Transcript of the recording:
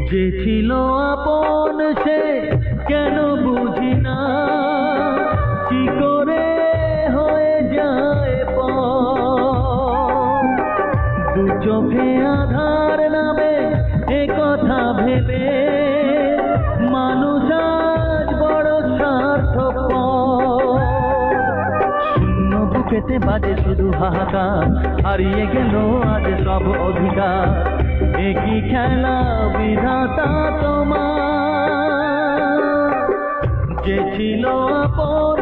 যে ছিল আপন সে কেন বুঝি না, কি করে হয়ে যায় পর। দু চোখে আধার নামে এ কথা ভেবে মানুষ আজ বড় স্বার্থপর। শূন্য বুকেতে বাজে শুধু হাহাকার, হারিয়ে গেল আজ সব অধিকার। একই খেলা বিধাতা তোমার, যে ছিল আপন